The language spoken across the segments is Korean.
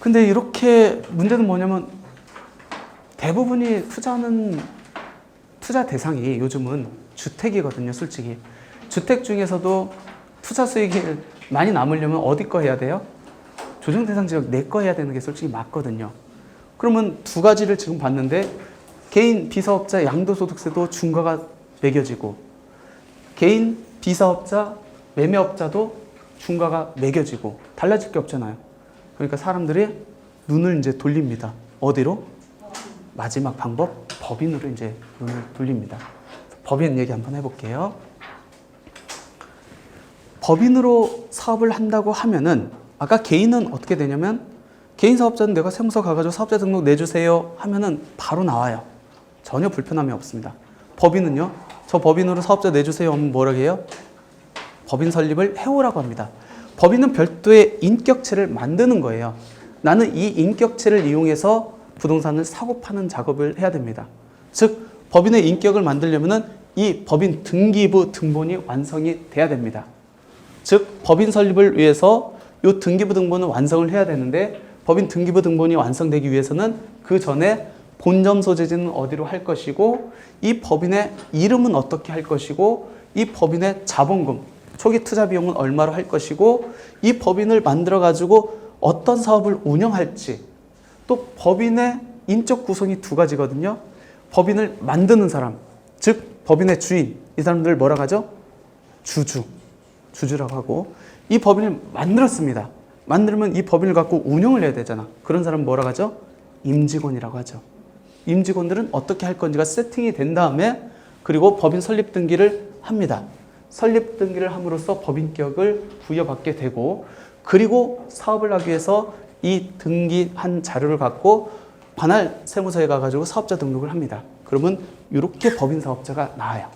근데 이렇게 문제는 뭐냐면 대부분이 투자하는 투자 대상이 요즘은 주택이거든요, 솔직히. 주택 중에서도 투자 수익이 많이 남으려면 어디 거 해야 돼요? 조정 대상 지역 내 거 해야 되는 게 솔직히 맞거든요. 그러면 두 가지를 지금 봤는데 개인 비사업자 양도소득세도 중과가 매겨지고 개인 비사업자 매매업자도 중과가 매겨지고 달라질 게 없잖아요. 그러니까 사람들이 눈을 이제 돌립니다. 어디로? 마지막 방법 법인으로 이제 눈을 돌립니다. 법인 얘기 한번 해볼게요. 법인으로 사업을 한다고 하면은 아까 개인은 어떻게 되냐면 개인 사업자는 내가 세무서 가가지고 사업자 등록 내주세요 하면은 바로 나와요. 전혀 불편함이 없습니다. 법인은요, 저 법인으로 사업자 내주세요 하면 뭐라고 해요? 법인 설립을 해오라고 합니다. 법인은 별도의 인격체를 만드는 거예요. 나는 이 인격체를 이용해서 부동산을 사고 파는 작업을 해야 됩니다. 즉 법인의 인격을 만들려면 이 법인 등기부 등본이 완성이 돼야 됩니다. 즉 법인 설립을 위해서 이 등기부 등본을 완성을 해야 되는데 법인 등기부 등본이 완성되기 위해서는 그 전에 본점 소재지는 어디로 할 것이고 이 법인의 이름은 어떻게 할 것이고 이 법인의 자본금, 초기 투자 비용은 얼마로 할 것이고 이 법인을 만들어 가지고 어떤 사업을 운영할지, 또 법인의 인적 구성이 두 가지거든요. 법인을 만드는 사람, 즉 법인의 주인, 이 사람들 뭐라고 하죠? 주주라고 하고, 이 법인을 만들었습니다. 만들면 이 법인을 갖고 운영을 해야 되잖아. 그런 사람 뭐라고 하죠? 임직원이라고 하죠. 임직원들은 어떻게 할 건지가 세팅이 된 다음에 그리고 법인 설립 등기를 합니다. 설립 등기를 함으로써 법인격을 부여받게 되고, 그리고 사업을 하기 위해서 이 등기한 자료를 갖고 관할 세무서에 가가지고 사업자 등록을 합니다. 그러면 이렇게 법인 사업자가 나와요.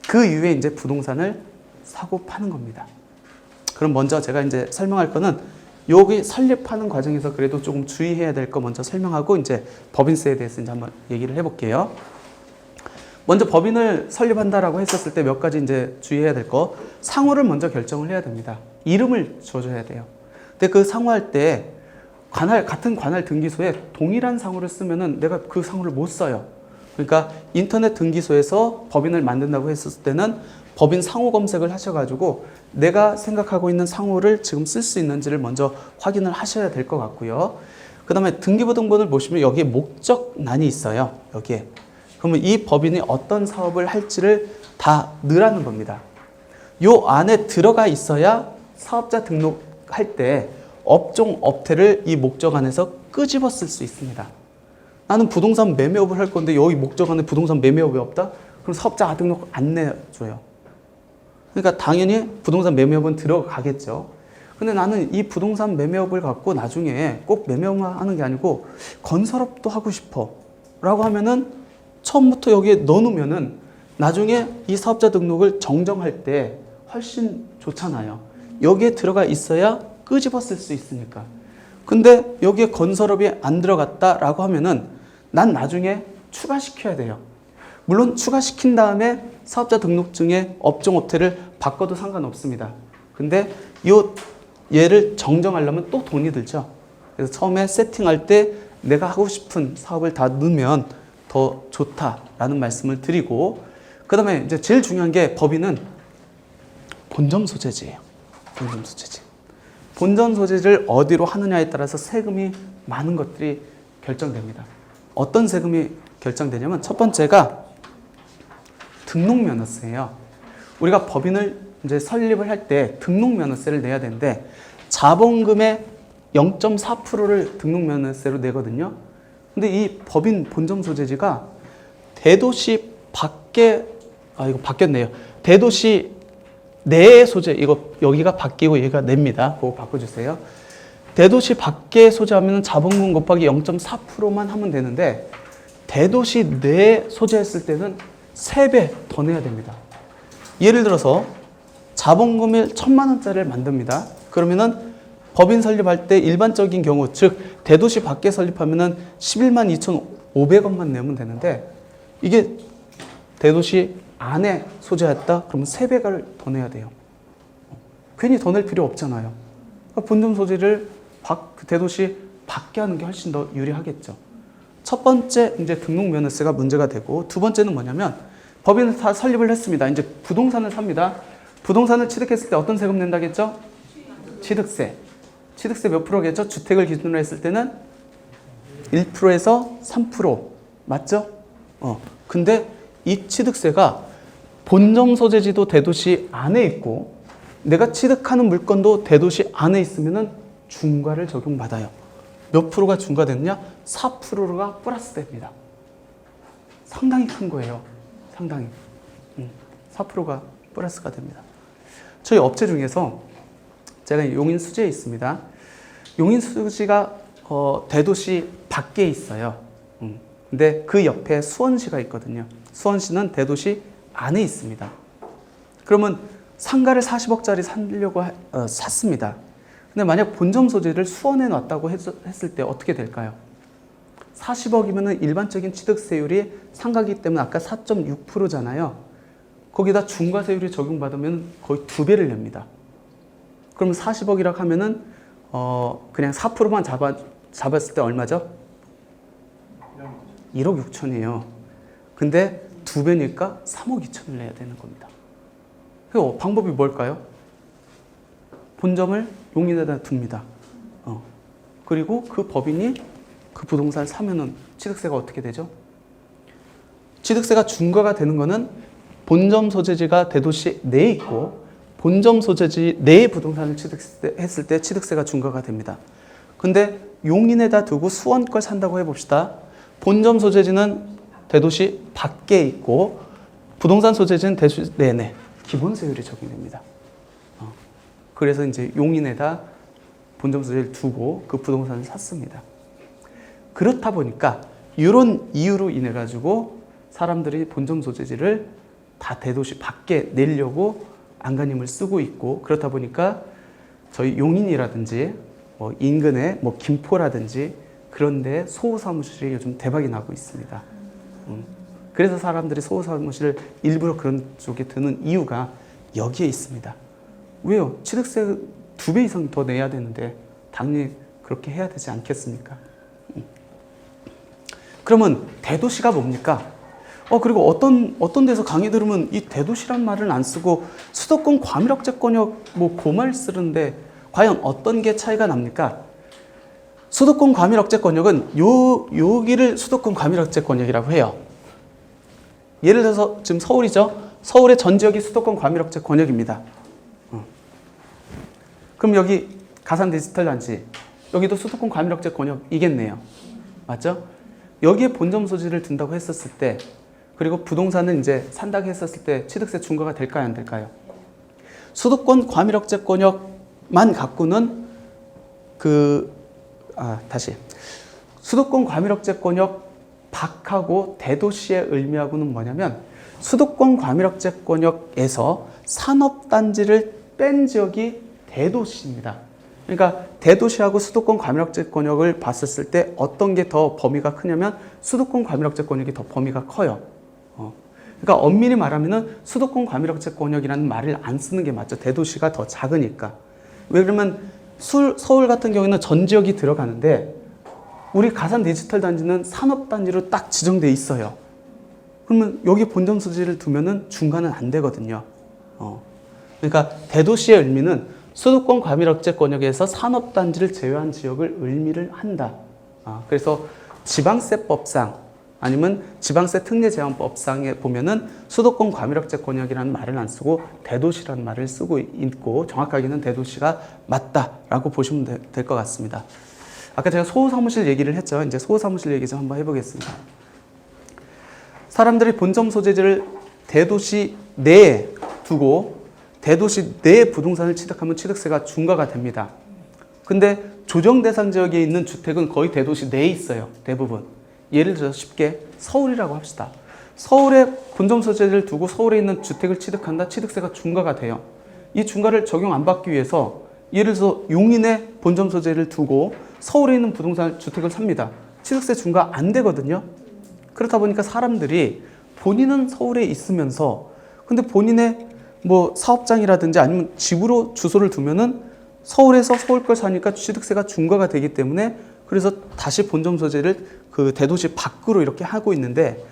그 이후에 이제 부동산을 사고 파는 겁니다. 그럼 먼저 제가 이제 설명할 거는 여기 설립하는 과정에서 그래도 조금 주의해야 될 거 먼저 설명하고 이제 법인세에 대해서 이제 한번 얘기를 해볼게요. 먼저 법인을 설립한다라고 했었을 때 몇 가지 이제 주의해야 될 거, 상호를 먼저 결정을 해야 됩니다. 이름을 줘줘야 돼요. 근데 그 상호할 때 같은 관할 등기소에 동일한 상호를 쓰면은 내가 그 상호를 못 써요. 그러니까 인터넷 등기소에서 법인을 만든다고 했을 때는 법인 상호 검색을 하셔가지고 내가 생각하고 있는 상호를 지금 쓸 수 있는지를 먼저 확인을 하셔야 될 것 같고요. 그 다음에 등기부 등본을 보시면 여기에 목적란이 있어요. 여기에. 그러면 이 법인이 어떤 사업을 할지를 다 넣으라는 겁니다. 요 안에 들어가 있어야 사업자 등록할 때 업종, 업태를 이 목적안에서 끄집어 쓸 수 있습니다. 나는 부동산 매매업을 할 건데 여기 목적안에 부동산 매매업이 없다? 그럼 사업자 등록 안 내줘요. 그러니까 당연히 부동산 매매업은 들어가겠죠. 근데 나는 이 부동산 매매업을 갖고 나중에 꼭 매매업만 하는 게 아니고 건설업도 하고 싶어 라고 하면은 처음부터 여기에 넣어놓으면은 나중에 이 사업자 등록을 정정할 때 훨씬 좋잖아요. 여기에 들어가 있어야 끄집어 쓸 수 있으니까. 근데 여기에 건설업이 안 들어갔다라고 하면은 난 나중에 추가시켜야 돼요. 물론 추가시킨 다음에 사업자 등록증에 업종 업태를 바꿔도 상관없습니다. 근데 얘를 정정하려면 또 돈이 들죠. 그래서 처음에 세팅할 때 내가 하고 싶은 사업을 다 넣으면 더 좋다라는 말씀을 드리고, 그 다음에 이제 제일 중요한 게 법인은 본점 소재지예요. 본점 소재지. 본점 소재를 어디로 하느냐에 따라서 세금이 많은 것들이 결정됩니다. 어떤 세금이 결정되냐면 첫 번째가 등록면허세예요. 우리가 법인을 이제 설립을 할 때 등록면허세를 내야 되는데 자본금의 0.4%를 등록면허세로 내거든요. 근데 이 법인 본점 소재지가 대도시 밖에, 이거 바뀌었네요. 대도시 내의 소재, 이거 여기가 바뀌고 얘가 냅니다. 그거 바꿔주세요. 대도시 밖에 소재하면 자본금 곱하기 0.4%만 하면 되는데 대도시 내에 소재했을 때는 3배 더 내야 됩니다. 예를 들어서 자본금을 1,000만 원짜리를 만듭니다. 그러면은 법인 설립할 때 일반적인 경우, 즉 대도시 밖에 설립하면은 11만 2,500원만 내면 되는데 이게 대도시 안에 소재했다? 그러면 3배를 더 내야 돼요. 괜히 더 낼 필요 없잖아요. 그러니까 본점 소재를 대도시 밖에 하는 게 훨씬 더 유리하겠죠. 첫 번째 이제 등록면허세가 문제가 되고, 두 번째는 뭐냐면 법인을 다 설립을 했습니다. 이제 부동산을 삽니다. 부동산을 취득했을 때 어떤 세금 낸다겠죠? 취득세. 취득세 몇 프로겠죠? 주택을 기준으로 했을 때는 1%에서 3%. 맞죠? 근데 이 취득세가 본점 소재지도 대도시 안에 있고 내가 취득하는 물건도 대도시 안에 있으면은 중과를 적용받아요. 몇 프로가 중과되느냐? 4%가 플러스 됩니다. 상당히 큰 거예요. 상당히. 4%가 플러스가 됩니다. 저희 업체 중에서 제가 용인 수지에 있습니다. 용인 수지가 대도시 밖에 있어요. 근데 그 옆에 수원시가 있거든요. 수원시는 대도시 안에 있습니다. 그러면 상가를 40억짜리 사려고 샀습니다. 근데 만약 본점 소재를 수원에 놨다고 했을 때 어떻게 될까요? 40억이면 일반적인 취득세율이 상가기 때문에 아까 4.6%잖아요. 거기다 중과세율이 적용받으면 거의 2배를 냅니다. 그럼 40억이라고 하면은 그냥 4%만 잡았을 때 얼마죠? 1억 6천이에요. 근데 2배니까 3억 2천을 내야 되는 겁니다. 그 방법이 뭘까요? 본점을 용인에다 둡니다. 그리고 그 법인이 그 부동산을 사면은 취득세가 어떻게 되죠? 취득세가 중과가 되는 거는 본점 소재지가 대도시 내에 있고 본점 소재지 내의 부동산을 취득했을 때 취득세가 중과가 됩니다. 근데 용인에다 두고 수원 걸 산다고 해봅시다. 본점 소재지는 대도시 밖에 있고 부동산 소재지는 대도시 내내 기본세율이 적용됩니다. 그래서 이제 용인에다 본점 소재를 두고 그 부동산을 샀습니다. 그렇다 보니까 이런 이유로 인해 가지고 사람들이 본점 소재지를 다 대도시 밖에 내려고 안간힘을 쓰고 있고, 그렇다 보니까 저희 용인이라든지 인근의 김포라든지 그런데 소호사무실이 요즘 대박이 나고 있습니다. 그래서 사람들이 소호사무실을 일부러 그런 쪽에 드는 이유가 여기에 있습니다. 왜요? 취득세 2배 이상 더 내야 되는데 당연히 그렇게 해야 되지 않겠습니까? 그러면 대도시가 뭡니까? 그리고 어떤 데서 강의 들으면 이 대도시란 말을 안 쓰고 수도권 과밀억제권역 그 말 쓰는데 과연 어떤 게 차이가 납니까? 수도권 과밀억제권역은 여기를 수도권 과밀억제권역이라고 해요. 예를 들어서 지금 서울이죠? 서울의 전 지역이 수도권 과밀억제권역입니다. 그럼 여기 가산 디지털 단지, 여기도 수도권 과밀억제권역이겠네요. 맞죠? 여기에 본점 소지를 둔다고 했었을 때, 그리고 부동산은 이제 산다고 했었을 때 취득세 중과가 될까요, 안 될까요? 수도권 과밀억제권역만 갖고는 수도권 과밀억제권역 밖하고 대도시의 의미하고는 뭐냐면 수도권 과밀억제권역에서 산업단지를 뺀 지역이 대도시입니다. 그러니까 대도시하고 수도권 과밀억제권역을 봤었을 때 어떤 게 더 범위가 크냐면 수도권 과밀억제권역이 더 범위가 커요. 그러니까 엄밀히 말하면은 수도권 과밀억제권역이라는 말을 안 쓰는 게 맞죠. 대도시가 더 작으니까. 왜 그러면 서울 같은 경우에는 전 지역이 들어가는데 우리 가산 디지털 단지는 산업단지로 딱 지정돼 있어요. 그러면 여기 본점 소지를 두면은 중과는 안 되거든요. 그러니까 대도시의 의미는 수도권 과밀억제권역에서 산업단지를 제외한 지역을 의미를 한다. 그래서 지방세법상 아니면 지방세 특례제한법상에 보면은 수도권 과밀억제권역이라는 말을 안 쓰고 대도시라는 말을 쓰고 있고, 정확하게는 대도시가 맞다라고 보시면 될 것 같습니다. 아까 제가 소호사무실 얘기를 했죠. 이제 소호사무실 얘기 좀 한번 해보겠습니다. 사람들이 본점 소재지를 대도시 내에 두고 대도시 내 부동산을 취득하면 취득세가 중과가 됩니다. 근데 조정 대상 지역에 있는 주택은 거의 대도시 내에 있어요. 대부분. 예를 들어서 쉽게 서울이라고 합시다. 서울에 본점 소재를 두고 서울에 있는 주택을 취득한다. 취득세가 중과가 돼요. 이 중과를 적용 안 받기 위해서 예를 들어서 용인에 본점 소재를 두고 서울에 있는 부동산 주택을 삽니다. 취득세 중과 안 되거든요. 그렇다 보니까 사람들이 본인은 서울에 있으면서 근데 본인의 사업장이라든지 아니면 집으로 주소를 두면은 서울에서 서울 걸 사니까 취득세가 중과가 되기 때문에 그래서 다시 본점 소재를 그 대도시 밖으로 이렇게 하고 있는데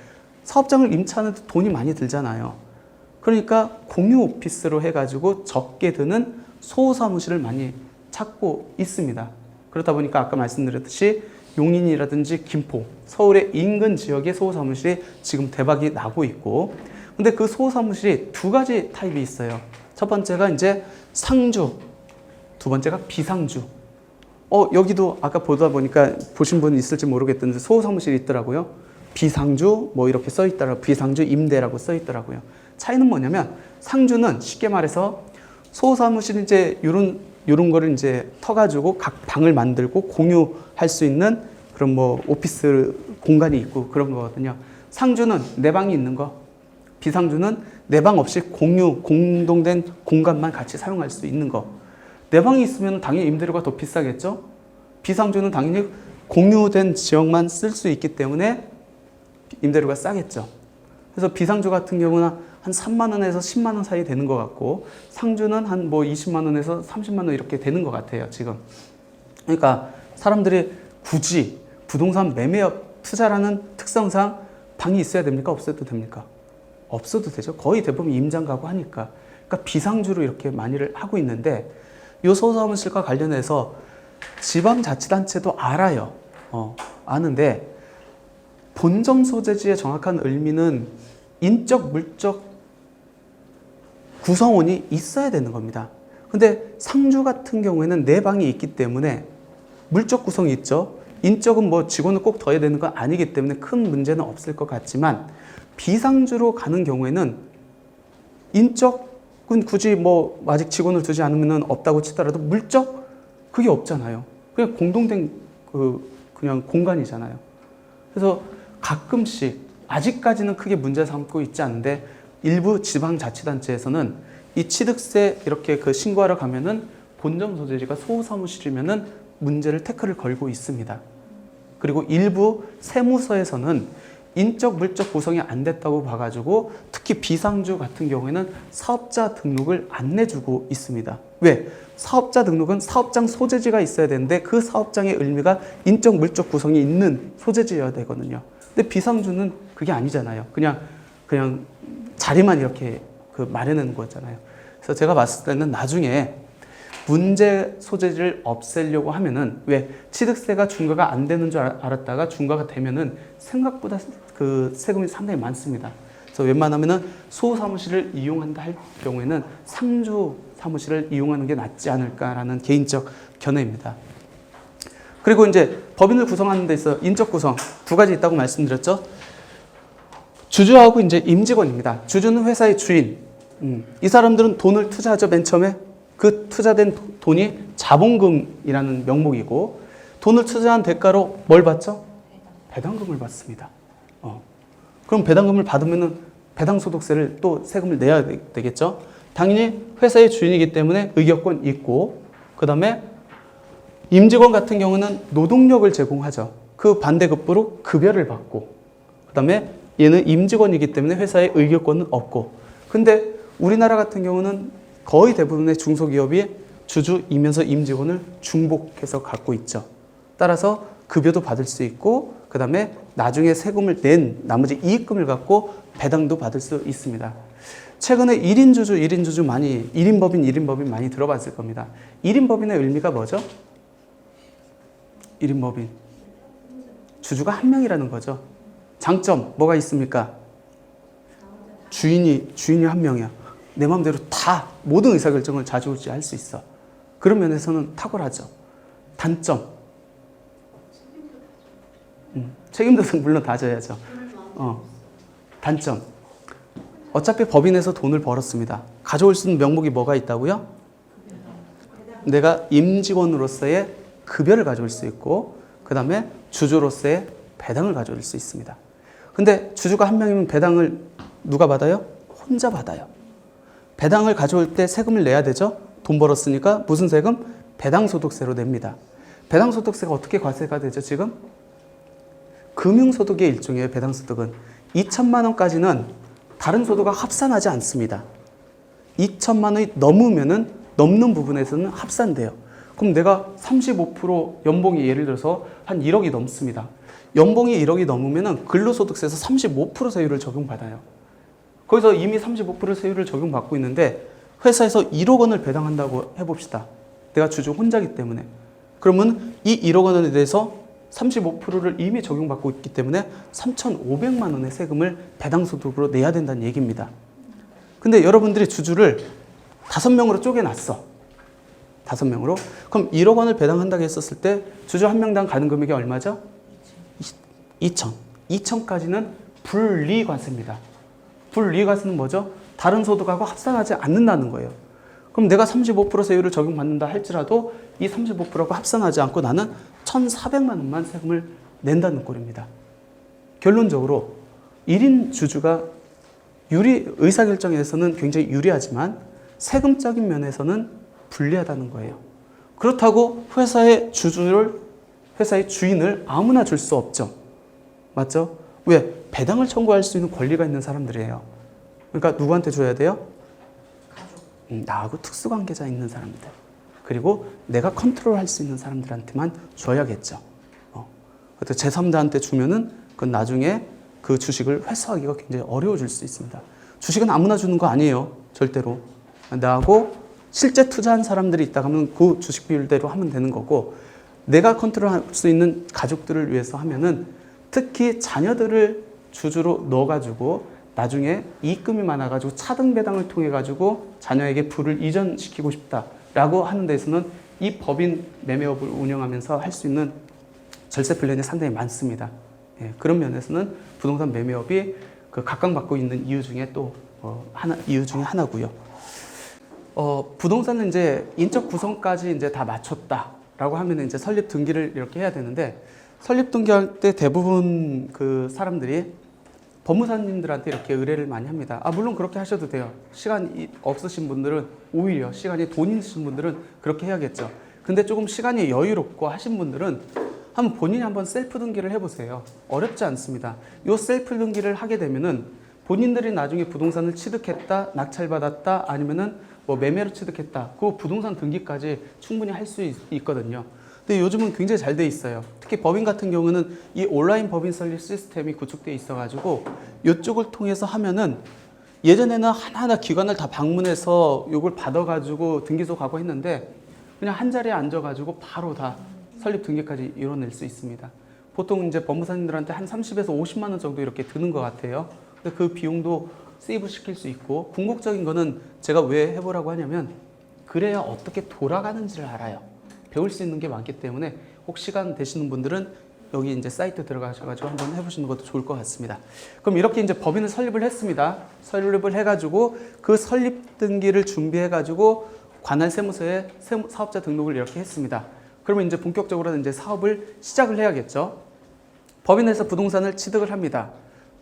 사업장을 임차하는데 돈이 많이 들잖아요. 그러니까 공유 오피스로 해가지고 적게 드는 소사무실을 많이 찾고 있습니다. 그렇다 보니까 아까 말씀드렸듯이 용인이라든지 김포, 서울의 인근 지역의 소사무실이 지금 대박이 나고 있고, 근데 그 소사무실이 두 가지 타입이 있어요. 첫 번째가 이제 상주, 두 번째가 비상주. 여기도 아까 보다 보니까 보신 분 있을지 모르겠던데 소사무실이 있더라고요. 비상주 뭐 이렇게 써 있더라고요. 비상주 임대라고 써 있더라고요. 차이는 뭐냐면 상주는 쉽게 말해서 소사무실 이제 요런 거를 이제 터가지고 각 방을 만들고 공유할 수 있는 그런 뭐 오피스 공간이 있고 그런 거거든요. 상주는 내 방이 있는 거, 비상주는 내 방 없이 공동된 공간만 같이 사용할 수 있는 거. 내 방이 있으면 당연히 임대료가 더 비싸겠죠? 비상주는 당연히 공유된 지역만 쓸 수 있기 때문에 임대료가 싸겠죠. 그래서 비상주 같은 경우는 한 3만 원에서 10만 원 사이 되는 것 같고, 상주는 한 뭐 20만 원에서 30만 원 이렇게 되는 것 같아요, 지금. 그러니까 사람들이 굳이 부동산 매매업 투자라는 특성상 방이 있어야 됩니까? 없어도 됩니까? 없어도 되죠. 거의 대부분 임장 가고 하니까. 그러니까 비상주로 이렇게 많이를 하고 있는데, 이 소사무실과 관련해서 지방자치단체도 알아요. 아는데 본점 소재지의 정확한 의미는 인적, 물적 구성원이 있어야 되는 겁니다. 근데 상주 같은 경우에는 내 방이 있기 때문에 물적 구성이 있죠. 인적은 뭐 직원을 꼭 더 해야 되는 건 아니기 때문에 큰 문제는 없을 것 같지만, 비상주로 가는 경우에는 인적은 굳이 뭐 아직 직원을 두지 않으면 없다고 치더라도 물적 그게 없잖아요. 그냥 공동된 그냥 공간이잖아요. 그래서 가끔씩 아직까지는 크게 문제 삼고 있지 않은데 일부 지방자치단체에서는 이 취득세 이렇게 그 신고하러 가면은 본점 소재지가 소사무실이면은 문제를 태클을 걸고 있습니다. 그리고 일부 세무서에서는 인적 물적 구성이 안 됐다고 봐가지고 특히 비상주 같은 경우에는 사업자 등록을 안 내주고 있습니다. 왜? 사업자 등록은 사업장 소재지가 있어야 되는데 그 사업장의 의미가 인적 물적 구성이 있는 소재지여야 되거든요. 근데 비상주는 그게 아니잖아요. 그냥 자리만 이렇게 마련하는 거잖아요. 그래서 제가 봤을 때는 나중에 문제 소재지를 없애려고 하면은, 왜 취득세가 중과가 안 되는 줄 알았다가 중과가 되면은 생각보다 그 세금이 상당히 많습니다. 그래서 웬만하면은 소사무실을 이용한다 할 경우에는 상주 사무실을 이용하는 게 낫지 않을까라는 개인적 견해입니다. 그리고 이제 법인을 구성하는 데 있어 인적 구성 두 가지 있다고 말씀드렸죠. 주주하고 이제 임직원입니다. 주주는 회사의 주인. 이 사람들은 돈을 투자하죠. 맨 처음에 그 투자된 돈이 자본금이라는 명목이고, 돈을 투자한 대가로 뭘 받죠? 배당금을 받습니다. 그럼 배당금을 받으면은 배당소득세를 또 세금을 내야 되겠죠. 당연히 회사의 주인이기 때문에 의결권 있고, 그 다음에 임직원 같은 경우는 노동력을 제공하죠. 그 반대급부로 급여를 받고, 그 다음에 얘는 임직원이기 때문에 회사의 의결권은 없고. 근데 우리나라 같은 경우는 거의 대부분의 중소기업이 주주이면서 임직원을 중복해서 갖고 있죠. 따라서 급여도 받을 수 있고, 그 다음에 나중에 세금을 낸 나머지 이익금을 갖고 배당도 받을 수 있습니다. 최근에 1인 주주 많이, 1인법인 많이 들어봤을 겁니다. 1인법인의 의미가 뭐죠? 1인법인. 주주가 한 명이라는 거죠. 장점, 뭐가 있습니까? 주인이 한 명이야. 내 마음대로 다 모든 의사결정을 좌지우지할 수 있어. 그런 면에서는 탁월하죠. 단점. 책임도 물론 다져야죠. 단점. 어차피 법인에서 돈을 벌었습니다. 가져올 수 있는 명목이 뭐가 있다고요? 내가 임직원으로서의 급여를 가져올 수 있고, 그 다음에 주주로서의 배당을 가져올 수 있습니다. 근데 주주가 한 명이면 배당을 누가 받아요? 혼자 받아요. 배당을 가져올 때 세금을 내야 되죠? 돈 벌었으니까 무슨 세금? 배당소득세로 냅니다. 배당소득세가 어떻게 과세가 되죠, 지금? 금융소득의 일종이에요, 배당소득은. 2천만 원까지는 다른 소득과 합산하지 않습니다. 2천만 원이 넘으면은 넘는 부분에서는 합산돼요. 그럼 내가 35% 연봉이 예를 들어서 한 1억이 넘습니다. 연봉이 1억이 넘으면 근로소득세에서 35% 세율을 적용받아요. 거기서 이미 35% 세율을 적용받고 있는데 회사에서 1억 원을 배당한다고 해봅시다. 내가 주주 혼자기 때문에. 그러면 이 1억 원에 대해서 35%를 이미 적용받고 있기 때문에 3,500만 원의 세금을 배당소득으로 내야 된다는 얘기입니다. 근데 여러분들이 주주를 5명으로 쪼개놨어. 5명으로. 그럼 1억 원을 배당한다고 했었을 때 주주 한 명당 가는 금액이 얼마죠? 2천. 2천까지는 분리과세입니다. 분리과세는 뭐죠? 다른 소득하고 합산하지 않는다는 거예요. 그럼 내가 35% 세율을 적용받는다 할지라도 이 35%하고 합산하지 않고 나는 1,400만 원만 세금을 낸다는 꼴입니다. 결론적으로 1인 주주가 의사결정에서는 굉장히 유리하지만 세금적인 면에서는 불리하다는 거예요. 그렇다고 회사의 주인을 아무나 줄 수 없죠. 맞죠? 왜? 배당을 청구할 수 있는 권리가 있는 사람들이에요. 그러니까 누구한테 줘야 돼요? 나하고 특수관계자 있는 사람들. 그리고 내가 컨트롤할 수 있는 사람들한테만 줘야겠죠. 제3자한테 주면은 그건 나중에 그 주식을 회수하기가 굉장히 어려워질 수 있습니다. 주식은 아무나 주는 거 아니에요. 절대로. 나하고 실제 투자한 사람들이 있다 하면 그 주식 비율대로 하면 되는 거고, 내가 컨트롤할 수 있는 가족들을 위해서 하면은 특히 자녀들을 주주로 넣어가지고 나중에 이익금이 많아가지고 차등 배당을 통해가지고 자녀에게 부를 이전시키고 싶다라고 하는 데서는 이 법인 매매업을 운영하면서 할 수 있는 절세 플랜이 상당히 많습니다. 예, 그런 면에서는 부동산 매매업이 그 각광받고 있는 이유 중에 또 이유 중에 하나고요. 부동산은 이제 인적 구성까지 이제 다 맞췄다라고 하면 이제 설립 등기를 이렇게 해야 되는데, 설립 등기할 때 대부분 그 사람들이 법무사님들한테 이렇게 의뢰를 많이 합니다. 물론 그렇게 하셔도 돼요. 시간이 없으신 분들은, 오히려 시간이 돈 있으신 분들은 그렇게 해야겠죠. 근데 조금 시간이 여유롭고 하신 분들은 본인이 한번 셀프 등기를 해보세요. 어렵지 않습니다. 이 셀프 등기를 하게 되면은 본인들이 나중에 부동산을 취득했다, 낙찰받았다, 아니면은 뭐 매매로 취득했다, 그 부동산 등기까지 충분히 할 수 있거든요. 근데 요즘은 굉장히 잘 돼 있어요. 특히 법인 같은 경우는 이 온라인 법인 설립 시스템이 구축돼 있어가지고 이쪽을 통해서 하면은, 예전에는 하나하나 기관을 다 방문해서 이걸 받아가지고 등기소 가고 했는데 그냥 한 자리에 앉아가지고 바로 다 설립 등기까지 이뤄낼 수 있습니다. 보통 이제 법무사님들한테 한 30에서 50만 원 정도 이렇게 드는 것 같아요. 근데 그 비용도 세이브 시킬 수 있고, 궁극적인 거는 제가 왜 해보라고 하냐면, 그래야 어떻게 돌아가는지를 알아요. 배울 수 있는 게 많기 때문에 혹 시간 되시는 분들은 여기 이제 사이트 들어가셔가지고 한번 해보시는 것도 좋을 것 같습니다. 그럼 이렇게 이제 법인을 설립을 했습니다. 설립을 해가지고 그 설립 등기를 준비해가지고 관할 세무서에 사업자 등록을 이렇게 했습니다. 그러면 이제 본격적으로 이제 사업을 시작을 해야겠죠. 법인에서 부동산을 취득을 합니다.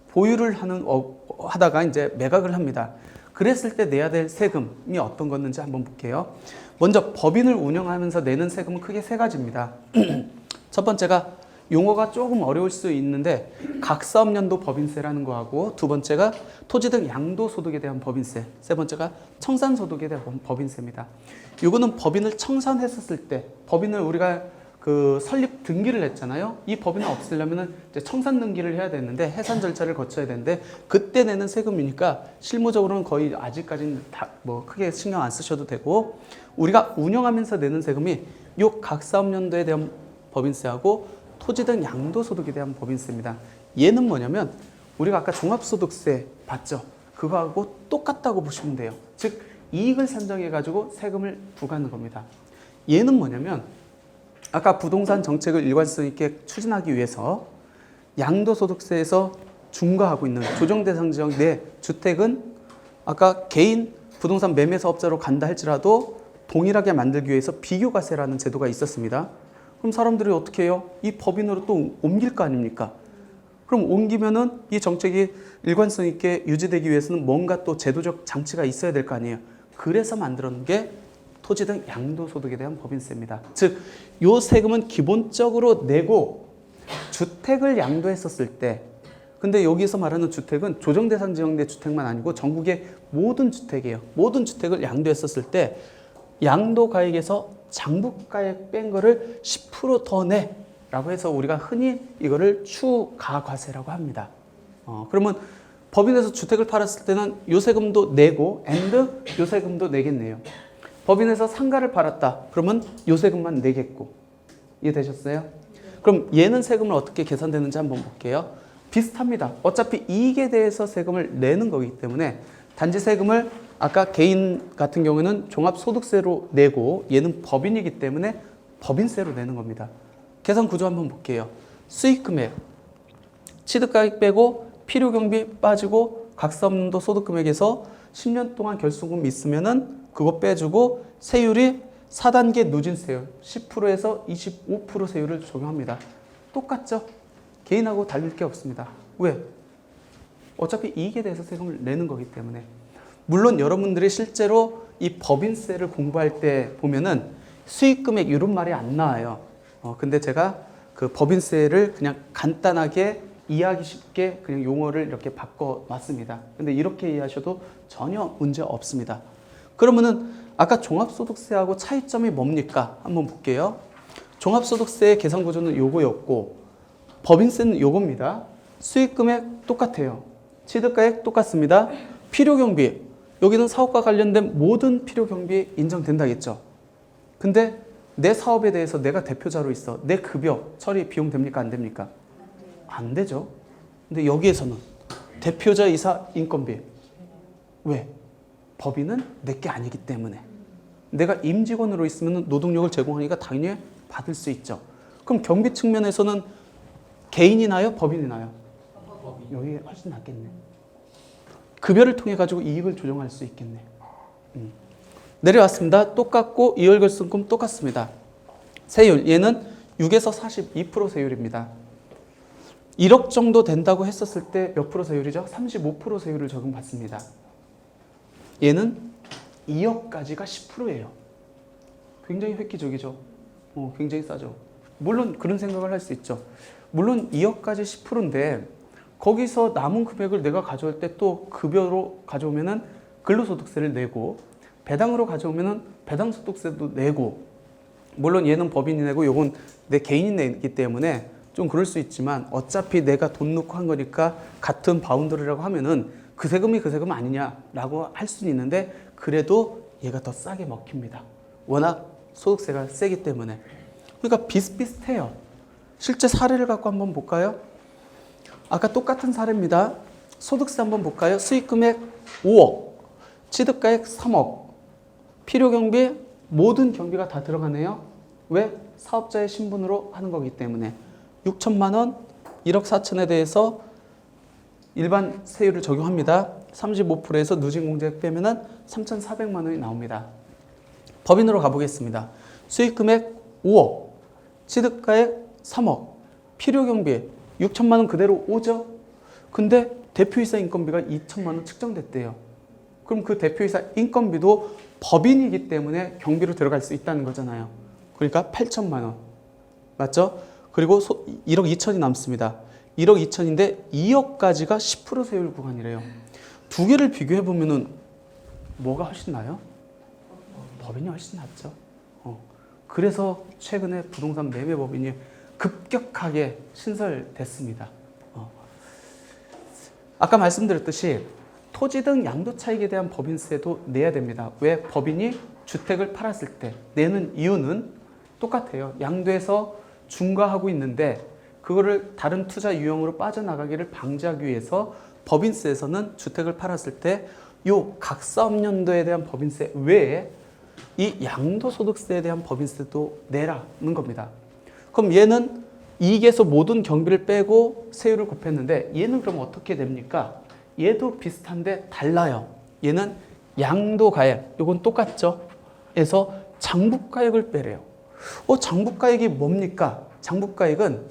보유를 하다가 이제 매각을 합니다. 그랬을 때 내야 될 세금이 어떤 거였는지 한번 볼게요. 먼저 법인을 운영하면서 내는 세금은 크게 세 가지입니다. 첫 번째가 용어가 조금 어려울 수 있는데 각사업연도 법인세라는 거하고, 두 번째가 토지 등 양도소득에 대한 법인세, 세 번째가 청산소득에 대한 법인세입니다. 이거는 법인을 청산했었을 때, 법인을 우리가 그 설립 등기를 했잖아요. 이 법인을 없애려면 이제 청산 등기를 해야 되는데 해산 절차를 거쳐야 되는데, 그때 내는 세금이니까 실무적으로는 거의 아직까지는 다 뭐 크게 신경 안 쓰셔도 되고, 우리가 운영하면서 내는 세금이 요 각사업연도에 대한 법인세하고 토지 등 양도소득에 대한 법인세입니다. 얘는 뭐냐면 우리가 아까 종합소득세 봤죠? 그거하고 똑같다고 보시면 돼요. 즉 이익을 산정해 가지고 세금을 부과하는 겁니다. 얘는 뭐냐면 아까 부동산 정책을 일관성 있게 추진하기 위해서 양도소득세에서 중과하고 있는 조정대상 지역 내 주택은 아까 개인 부동산 매매 사업자로 간다 할지라도 동일하게 만들기 위해서 비교과세라는 제도가 있었습니다. 그럼 사람들이 어떻게 해요? 이 법인으로 또 옮길 거 아닙니까? 그럼 옮기면은 이 정책이 일관성 있게 유지되기 위해서는 뭔가 또 제도적 장치가 있어야 될 거 아니에요. 그래서 만들어놓은 게 토지 등 양도소득에 대한 법인세입니다. 즉, 요 세금은 기본적으로 내고 주택을 양도했었을 때, 근데 여기서 말하는 주택은 조정대상 지역 내 주택만 아니고 전국의 모든 주택이에요. 모든 주택을 양도했었을 때 양도가액에서 장부가액 뺀 거를 10% 더 내 라고 해서 우리가 흔히 이거를 추가과세라고 합니다. 그러면 법인에서 주택을 팔았을 때는 요 세금도 내고 요 세금도 내겠네요. 법인에서 상가를 팔았다. 그러면 요 세금만 내겠고. 이해되셨어요? 그럼 얘는 세금을 어떻게 계산되는지 한번 볼게요. 비슷합니다. 어차피 이익에 대해서 세금을 내는 거기 때문에 단지 세금을 아까 개인 같은 경우에는 종합소득세로 내고 얘는 법인이기 때문에 법인세로 내는 겁니다. 계산 구조 한번 볼게요. 수익금액, 취득가액 빼고 필요경비 빠지고 각사업년도 소득금액에서 10년 동안 결손금 있으면은 그거 빼주고 세율이 4단계 누진세율 10%에서 25% 세율을 적용합니다. 똑같죠? 개인하고 다를 게 없습니다. 왜? 어차피 이익에 대해서 세금을 내는 거기 때문에. 물론 여러분들이 실제로 이 법인세를 공부할 때 보면은 수익금액 이런 말이 안 나와요. 근데 제가 그 법인세를 그냥 간단하게 이해하기 쉽게 그냥 용어를 이렇게 바꿔놨습니다. 근데 이렇게 이해하셔도 전혀 문제 없습니다. 그러면은 아까 종합소득세하고 차이점이 뭡니까? 한번 볼게요. 종합소득세의 계산 구조는 요거였고 법인세는 요겁니다. 수익금액 똑같아요. 취득가액 똑같습니다. 필요경비, 여기는 사업과 관련된 모든 필요경비 인정된다겠죠. 근데 내 사업에 대해서 내가 대표자로 있어. 내 급여 처리 비용 됩니까? 안 됩니까? 안 되죠. 근데 여기에서는 대표자 이사 인건비. 왜? 법인은 내게 아니기 때문에. 내가 임직원으로 있으면 노동력을 제공하니까 당연히 받을 수 있죠. 그럼 경비 측면에서는 개인이 나요? 법인이 나요? 여기 훨씬 낫겠네. 급여를 통해 가지고 이익을 조정할 수 있겠네. 내려왔습니다. 똑같고 이월결손금 똑같습니다. 세율 얘는 6에서 42% 세율입니다. 1억 정도 된다고 했었을 때 몇 프로 세율이죠? 35% 세율을 적용받습니다. 얘는 2억까지가 10%예요. 굉장히 획기적이죠. 굉장히 싸죠. 물론 그런 생각을 할 수 있죠. 물론 2억까지 10%인데 거기서 남은 금액을 내가 가져올 때 또 급여로 가져오면은 근로소득세를 내고 배당으로 가져오면은 배당소득세도 내고 물론 얘는 법인이 내고 요건 내 개인이 내기 때문에 좀 그럴 수 있지만 어차피 내가 돈 넣고 한 거니까 같은 바운더리라고 하면은 그 세금이 그 세금 아니냐라고 할 수는 있는데 그래도 얘가 더 싸게 먹힙니다. 워낙 소득세가 세기 때문에. 그러니까 비슷비슷해요. 실제 사례를 갖고 한번 볼까요? 아까 똑같은 사례입니다. 소득세 한번 볼까요? 수익금액 5억, 취득가액 3억, 필요경비 모든 경비가 다 들어가네요. 왜? 사업자의 신분으로 하는 거기 때문에 6천만 원, 1억 4천에 대해서 일반 세율을 적용합니다. 35%에서 누진공제액 빼면은 3,400만 원이 나옵니다. 법인으로 가보겠습니다. 수익금액 5억, 취득가액 3억, 필요경비 6천만 원 그대로 오죠? 근데 대표이사 인건비가 2천만 원 측정됐대요. 그럼 그 대표이사 인건비도 법인이기 때문에 경비로 들어갈 수 있다는 거잖아요. 그러니까 8천만 원. 맞죠? 그리고 1억 2천이 남습니다. 1억 2천인데 2억까지가 10% 세율 구간이래요. 두 개를 비교해 보면은 뭐가 훨씬 나요? 법인이 훨씬 낫죠. 그래서 최근에 부동산 매매 법인이 급격하게 신설됐습니다. 아까 말씀드렸듯이 토지 등 양도 차익에 대한 법인세도 내야 됩니다. 왜? 법인이 주택을 팔았을 때 내는 이유는 똑같아요. 양도에서 중과하고 있는데 그거를 다른 투자 유형으로 빠져나가기를 방지하기 위해서 법인세에서는 주택을 팔았을 때 요 각사업년도에 대한 법인세 외에 이 양도소득세에 대한 법인세도 내라는 겁니다. 그럼 얘는 이익에서 모든 경비를 빼고 세율을 곱했는데 얘는 그럼 어떻게 됩니까? 얘도 비슷한데 달라요. 얘는 양도가액, 이건 똑같죠? 에서 장부가액을 빼래요. 장부가액이 뭡니까? 장부가액은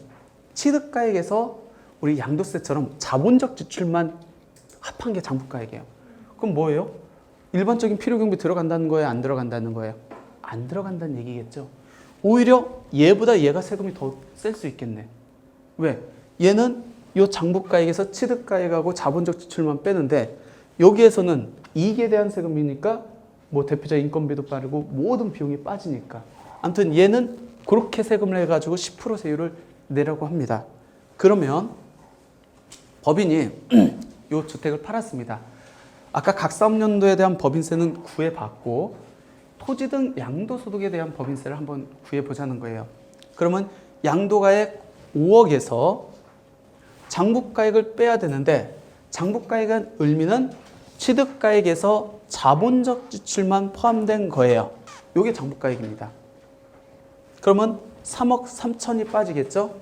취득가액에서 우리 양도세처럼 자본적 지출만 합한 게 장부가액이에요. 그럼 뭐예요? 일반적인 필요경비 들어간다는 거예요? 안 들어간다는 거예요? 안 들어간다는 얘기겠죠. 오히려 얘보다 얘가 세금이 더 셀 수 있겠네. 왜? 얘는 이 장부가액에서 취득가액하고 자본적 지출만 빼는데 여기에서는 이익에 대한 세금이니까 뭐 대표자 인건비도 빠르고 모든 비용이 빠지니까. 아무튼 얘는 그렇게 세금을 해가지고 10% 세율을 내라고 합니다. 그러면 법인이 이 주택을 팔았습니다. 아까 각 사업연도에 대한 법인세는 구해봤고 토지 등 양도소득에 대한 법인세를 한번 구해보자는 거예요. 그러면 양도가액 5억에서 장부가액을 빼야 되는데 장부가액의 의미는 취득가액에서 자본적 지출만 포함된 거예요. 이게 장부가액입니다. 그러면 3억 3천이 빠지겠죠?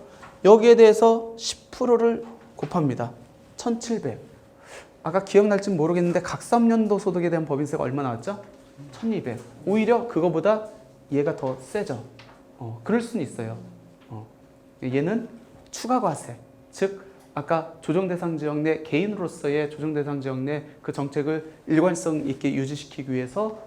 여기에 대해서 10%를 곱합니다. 1,700. 아까 기억날지 모르겠는데 각 사업연도 소득에 대한 법인세가 얼마 나왔죠? 1,200. 오히려 그거보다 얘가 더 세죠. 그럴 수는 있어요. 얘는 추가과세. 즉 아까 조정대상 지역 내 개인으로서의 조정대상 지역 내 그 정책을 일관성 있게 유지시키기 위해서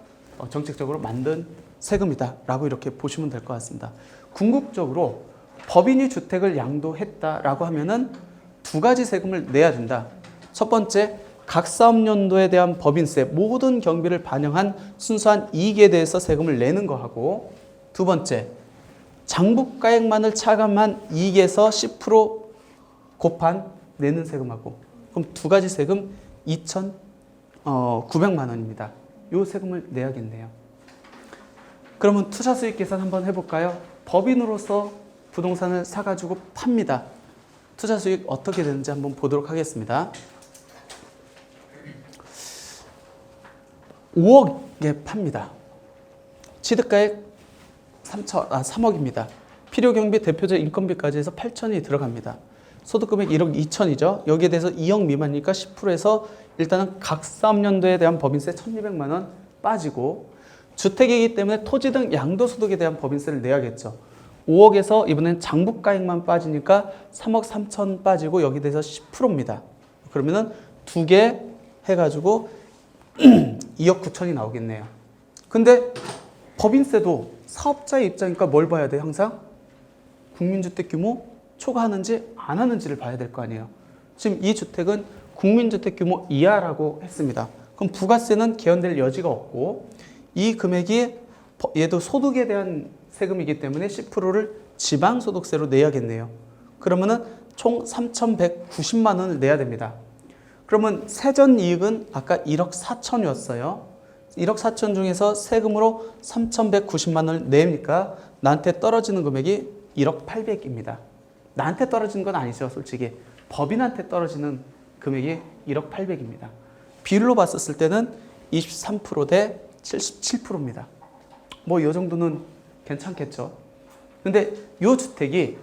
정책적으로 만든 세금이다라고 이렇게 보시면 될 것 같습니다. 궁극적으로 법인이 주택을 양도했다라고 하면은 두 가지 세금을 내야 된다. 첫 번째, 각 사업연도에 대한 법인세, 모든 경비를 반영한 순수한 이익에 대해서 세금을 내는 거하고, 두 번째, 장부가액만을 차감한 이익에서 10% 곱한 내는 세금하고, 그럼 두 가지 세금 2,900만 원입니다. 이 세금을 내야겠네요. 그러면 투자 수익 계산 한번 해볼까요? 법인으로서 부동산을 사가지고 팝니다. 투자 수익 어떻게 되는지 한번 보도록 하겠습니다. 5억에 팝니다. 취득가액 3억입니다. 필요경비, 대표자 인건비까지 해서 8천이 들어갑니다. 소득금액 1억 2천이죠. 여기에 대해서 2억 미만이니까 10%에서 일단은 각 사업연도에 대한 법인세 1,200만 원 빠지고, 주택이기 때문에 토지 등 양도소득에 대한 법인세를 내야겠죠. 5억에서 이번엔 장부가액만 빠지니까 3억 3천 빠지고 여기에 대해서 10%입니다. 그러면은 두 개 해가지고 2억 9천이 나오겠네요. 근데 법인세도 사업자의 입장이니까 뭘 봐야 돼요? 항상 국민주택 규모 초과하는지 안 하는지를 봐야 될 거 아니에요. 지금 이 주택은 국민주택 규모 이하라고 했습니다. 그럼 부가세는 개헌될 여지가 없고, 이 금액이 얘도 소득에 대한 세금이기 때문에 10%를 지방소득세로 내야겠네요. 그러면은 총 3,190만 원을 내야 됩니다. 그러면 세전 이익은 아까 1억 4천이었어요. 1억 4천 중에서 세금으로 3,190만 원을 내니까 나한테 떨어지는 금액이 1억 800입니다. 나한테 떨어지는 건 아니죠, 솔직히. 법인한테 떨어지는 금액이 1억 800입니다. 비율로 봤었을 때는 23% 대 77%입니다. 뭐 이 정도는 괜찮겠죠. 근데 이 주택이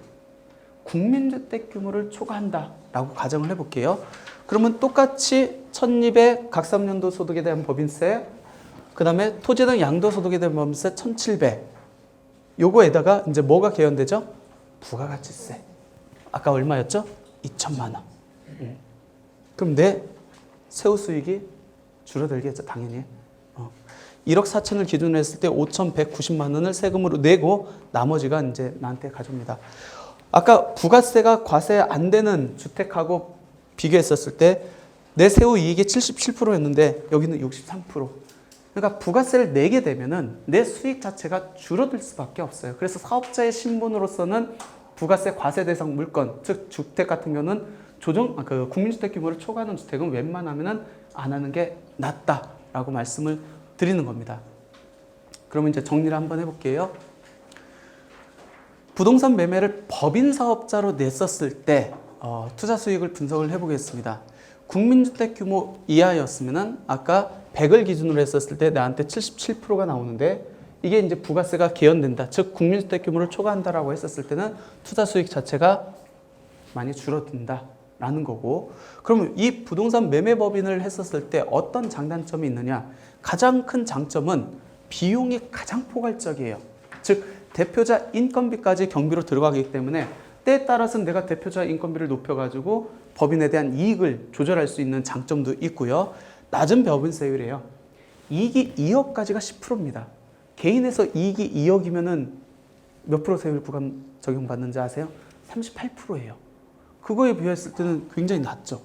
국민주택 규모를 초과한다라고 가정을 해볼게요. 그러면 똑같이 1,200 각 사업연도 소득에 대한 법인세, 그 다음에 토지 등 양도소득에 대한 법인세 1,700. 요거에다가 이제 뭐가 개헌되죠? 부가가치세. 아까 얼마였죠? 2천만 원. 그럼 내 세후 수익이 줄어들겠죠, 당연히. 1억 4천을 기준으로 했을 때 5,190만 원을 세금으로 내고 나머지가 이제 나한테 가져옵니다. 아까 부가세가 과세 안 되는 주택하고 비교했었을 때 내 세후 이익이 77%였는데 여기는 63%. 그러니까 부가세를 내게 되면은 내 수익 자체가 줄어들 수밖에 없어요. 그래서 사업자의 신분으로서는 부가세 과세 대상 물건, 즉 주택 같은 경우는 국민주택 규모를 초과하는 주택은 웬만하면은 안 하는 게 낫다라고 말씀을 드리는 겁니다. 그러면 이제 정리를 한번 해볼게요. 부동산 매매를 법인 사업자로 냈었을 때 투자 수익을 분석을 해보겠습니다. 국민주택 규모 이하였으면은 아까 100을 기준으로 했었을 때 나한테 77%가 나오는데, 이게 이제 부가세가 개헌된다, 즉 국민주택 규모를 초과한다라고 했었을 때는 투자 수익 자체가 많이 줄어든다라는 거고, 그러면 이 부동산 매매 법인을 했었을 때 어떤 장단점이 있느냐? 가장 큰 장점은 비용이 가장 포괄적이에요. 즉 대표자 인건비까지 경비로 들어가기 때문에 때에 따라서는 내가 대표자 인건비를 높여가지고 법인에 대한 이익을 조절할 수 있는 장점도 있고요. 낮은 법인세율이에요. 이익이 2억까지가 10%입니다. 개인에서 이익이 2억이면은 몇 프로 세율 적용받는지 아세요? 38%예요. 그거에 비했을 때는 굉장히 낮죠.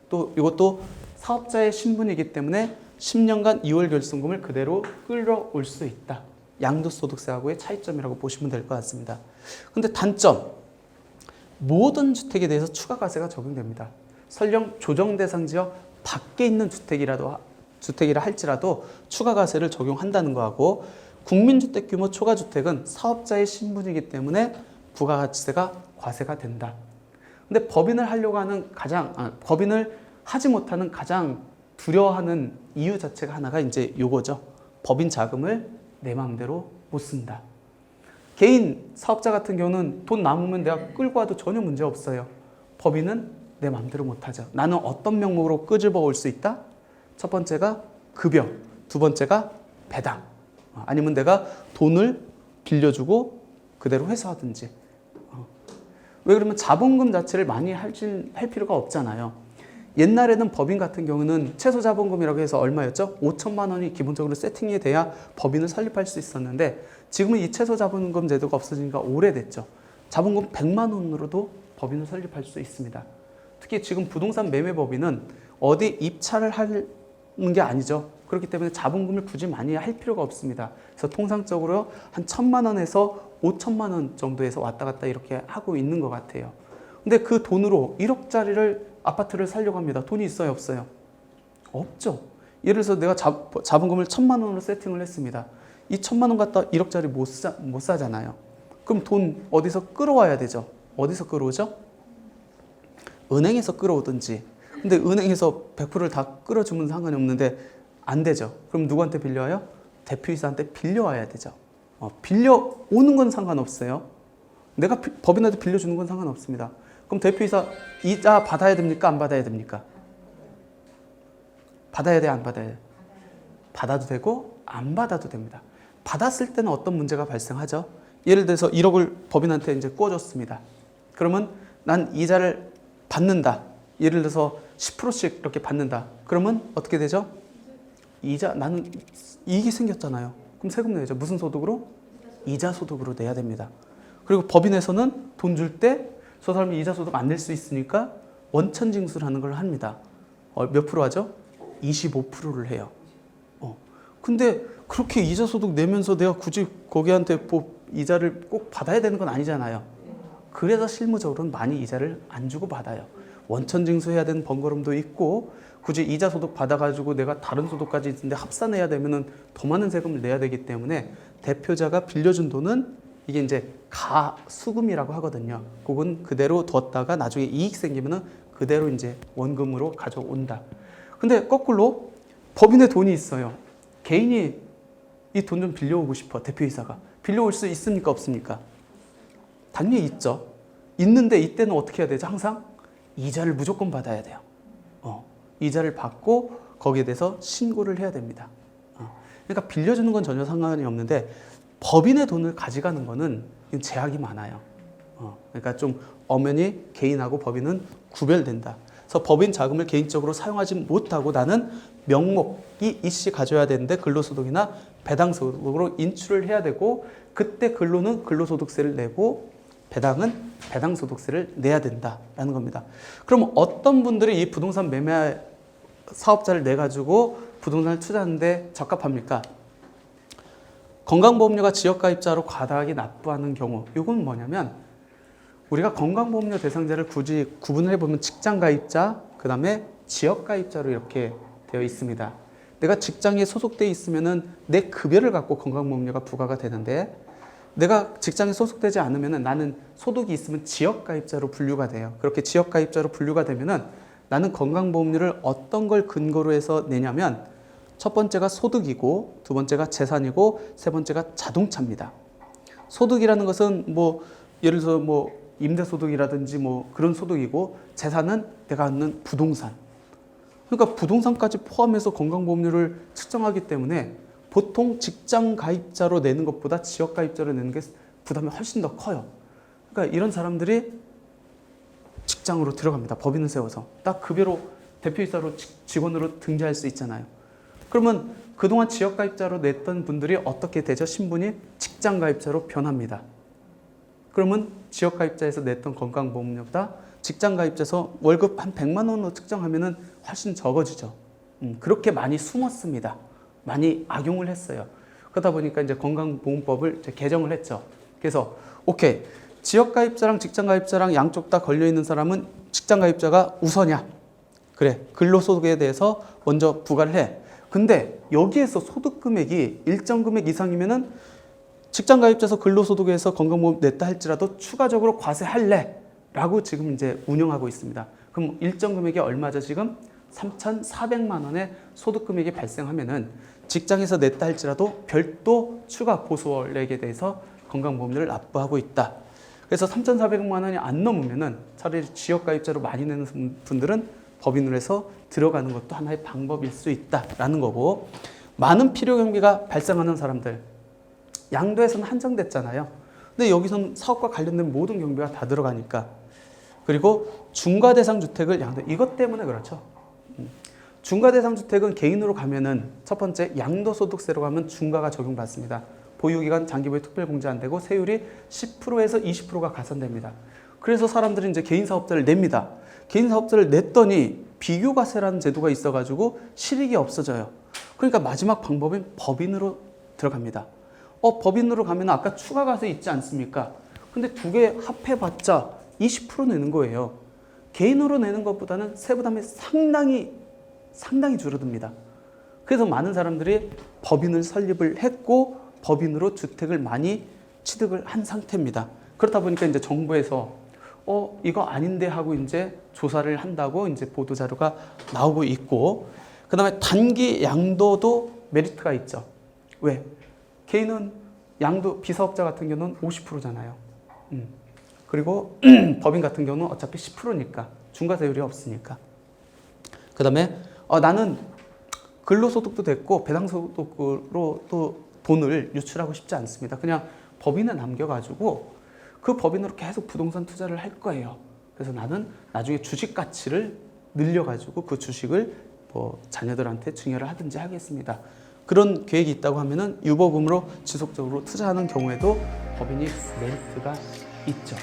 또 이것도 사업자의 신분이기 때문에 10년간 2월 결손금을 그대로 끌어올 수 있다. 양도소득세하고의 차이점이라고 보시면 될 것 같습니다. 근데 단점, 모든 주택에 대해서 추가과세가 적용됩니다. 설령 조정대상지역 밖에 있는 주택이라 할지라도 추가과세를 적용한다는 거하고, 국민주택 규모 초과주택은 사업자의 신분이기 때문에 부가가치세가 과세가 된다. 근데 법인을 하려고 하는 법인을 하지 못하는 가장 두려워하는 이유 자체가 하나가 이제 요거죠. 법인 자금을 내 마음대로 못 쓴다. 개인 사업자 같은 경우는 돈 남으면 내가 끌고 와도 전혀 문제 없어요. 법인은 내 마음대로 못 하죠. 나는 어떤 명목으로 끄집어 올 수 있다? 첫 번째가 급여, 두 번째가 배당. 아니면 내가 돈을 빌려주고 그대로 회수하든지. 왜 그러면 자본금 자체를 많이 할 필요가 없잖아요. 옛날에는 법인 같은 경우는 최소 자본금이라고 해서 얼마였죠? 5천만 원이 기본적으로 세팅이 돼야 법인을 설립할 수 있었는데, 지금은 이 최소 자본금 제도가 없어지니까 오래됐죠. 자본금 100만 원으로도 법인을 설립할 수 있습니다. 특히 지금 부동산 매매법인은 어디 입찰을 하는 게 아니죠. 그렇기 때문에 자본금을 굳이 많이 할 필요가 없습니다. 그래서 통상적으로 한 1,000만 원에서 5천만 원 정도에서 왔다 갔다 이렇게 하고 있는 것 같아요. 근데 그 돈으로 1억짜리를 아파트를 사려고 합니다. 돈이 있어요, 없어요? 없죠. 예를 들어서 내가 자본금을 1,000만 원으로 세팅을 했습니다. 이 1,000만 원 갖다 1억짜리 못 사잖아요. 그럼 돈 어디서 끌어와야 되죠? 어디서 끌어오죠? 은행에서 끌어오든지. 근데 은행에서 100%를 다 끌어주면 상관이 없는데 안 되죠. 그럼 누구한테 빌려와요? 대표이사한테 빌려와야 되죠. 빌려오는 건 상관없어요. 내가 법인한테 빌려주는 건 상관없습니다. 그럼 대표이사 이자 받아야 됩니까? 안 받아야 됩니까? 받아야 돼, 안 받아야 돼? 받아도 되고 안 받아도 됩니다. 받았을 때는 어떤 문제가 발생하죠? 예를 들어서 1억을 법인한테 이제 꿔줬습니다. 그러면 난 이자를 받는다. 예를 들어서 10%씩 이렇게 받는다. 그러면 어떻게 되죠? 나는 이익이 생겼잖아요. 그럼 세금 내야죠. 무슨 소득으로? 이자 소득으로 내야 됩니다. 그리고 법인에서는 돈 줄 때 저 사람이 이자 소득 안 낼 수 있으니까 원천징수를 하는 걸 합니다. 몇 프로 하죠? 25%를 해요. 근데 그렇게 이자 소득 내면서 내가 굳이 거기한테 이자를 꼭 받아야 되는 건 아니잖아요. 그래서 실무적으로는 많이 이자를 안 주고 받아요. 원천징수해야 되는 번거로움도 있고, 굳이 이자 소득 받아가지고 내가 다른 소득까지 있는데 합산해야 되면은 더 많은 세금을 내야 되기 때문에 대표자가 빌려준 돈은 이게 이제 가수금이라고 하거든요. 그건 그대로 뒀다가 나중에 이익 생기면은 그대로 이제 원금으로 가져온다. 근데 거꾸로 법인에 돈이 있어요. 개인이 이 돈 좀 빌려오고 싶어. 대표이사가 빌려올 수 있습니까? 없습니까? 당연히 있죠. 있는데 이때는 어떻게 해야 되죠? 항상 이자를 무조건 받아야 돼요. 이자를 받고 거기에 대해서 신고를 해야 됩니다. 그러니까 빌려주는 건 전혀 상관이 없는데 법인의 돈을 가져가는 거는 제약이 많아요. 그러니까 좀 엄연히 개인하고 법인은 구별된다. 그래서 법인 자금을 개인적으로 사용하지 못하고 나는 명목이 이씨 가져야 되는데 근로소득이나 배당소득으로 인출을 해야 되고, 그때 근로는 근로소득세를 내고 배당은 배당소득세를 내야 된다라는 겁니다. 그럼 어떤 분들이 이 부동산 매매 사업자를 내가지고 부동산을 투자하는데 적합합니까? 건강보험료가 지역가입자로 과다하게 납부하는 경우, 이건 뭐냐면 우리가 건강보험료 대상자를 굳이 구분을 해보면 직장가입자, 그 다음에 지역가입자로 이렇게 되어 있습니다. 내가 직장에 소속돼 있으면은 내 급여를 갖고 건강보험료가 부과가 되는데, 내가 직장에 소속되지 않으면은 나는 소득이 있으면 지역가입자로 분류가 돼요. 그렇게 지역가입자로 분류가 되면은 나는 건강보험료를 어떤 걸 근거로 해서 내냐면, 첫 번째가 소득이고, 두 번째가 재산이고, 세 번째가 자동차입니다. 소득이라는 것은 예를 들어서 임대소득이라든지 그런 소득이고, 재산은 내가 갖는 부동산. 그러니까 부동산까지 포함해서 건강보험료를 측정하기 때문에 보통 직장 가입자로 내는 것보다 지역 가입자로 내는 게 부담이 훨씬 더 커요. 그러니까 이런 사람들이 직장으로 들어갑니다. 법인을 세워서. 딱 급여로 대표이사로 직원으로 등재할 수 있잖아요. 그러면 그동안 지역 가입자로 냈던 분들이 어떻게 되죠? 신분이 직장 가입자로 변합니다. 그러면 지역 가입자에서 냈던 건강보험료보다 직장 가입자에서 월급 한 100만 원으로 측정하면은 훨씬 적어지죠. 그렇게 많이 숨었습니다. 많이 악용을 했어요. 그러다 보니까 이제 건강보험법을 이제 개정을 했죠. 그래서 오케이, 지역가입자랑 직장가입자랑 양쪽 다 걸려있는 사람은 직장가입자가 우선이야. 그래, 근로소득에 대해서 먼저 부과를 해. 근데 여기에서 소득금액이 일정 금액 이상이면은 직장가입자에서 근로소득에서 건강보험 냈다 할지라도 추가적으로 과세할래? 라고 지금 이제 운영하고 있습니다. 그럼 일정 금액이 얼마죠 지금? 3,400만 원의 소득금액이 발생하면은 직장에서 냈다 할지라도 별도 추가 보수월액에 대해서 건강보험료를 납부하고 있다. 그래서 3,400만 원이 안 넘으면은 차라리 지역가입자로 많이 내는 분들은 법인으로 해서 들어가는 것도 하나의 방법일 수 있다라는 거고, 많은 필요 경비가 발생하는 사람들, 양도에서는 한정됐잖아요. 근데 여기서는 사업과 관련된 모든 경비가 다 들어가니까. 그리고 중과대상 주택을 양도, 이것 때문에 그렇죠. 중과대상 주택은 개인으로 가면은 첫 번째 양도소득세로 가면 중과가 적용받습니다. 보유기간 장기보유 특별공제 안 되고 세율이 10%에서 20%가 가산됩니다. 그래서 사람들이 이제 개인사업자를 냅니다. 개인사업자를 냈더니 비교과세라는 제도가 있어가지고 실익이 없어져요. 그러니까 마지막 방법은 법인으로 들어갑니다. 법인으로 가면 아까 추가과세 있지 않습니까? 근데 두 개 합해봤자 20% 내는 거예요. 개인으로 내는 것보다는 세부담이 상당히 줄어듭니다. 그래서 많은 사람들이 법인을 설립을 했고 법인으로 주택을 많이 취득을 한 상태입니다. 그렇다 보니까 이제 정부에서 이거 아닌데 하고 이제 조사를 한다고 이제 보도 자료가 나오고 있고, 그다음에 단기 양도도 메리트가 있죠. 왜? 개인은 양도 비사업자 같은 경우는 50%잖아요. 그리고 법인 같은 경우는 어차피 10%니까 중과세율이 없으니까. 그다음에 나는 근로소득도 됐고 배당소득으로 또 돈을 유출하고 싶지 않습니다. 그냥 법인에 남겨가지고 그 법인으로 계속 부동산 투자를 할 거예요. 그래서 나는 나중에 주식 가치를 늘려가지고 그 주식을 뭐 자녀들한테 증여를 하든지 하겠습니다. 그런 계획이 있다고 하면은 유보금으로 지속적으로 투자하는 경우에도 법인이 메리트가 있죠.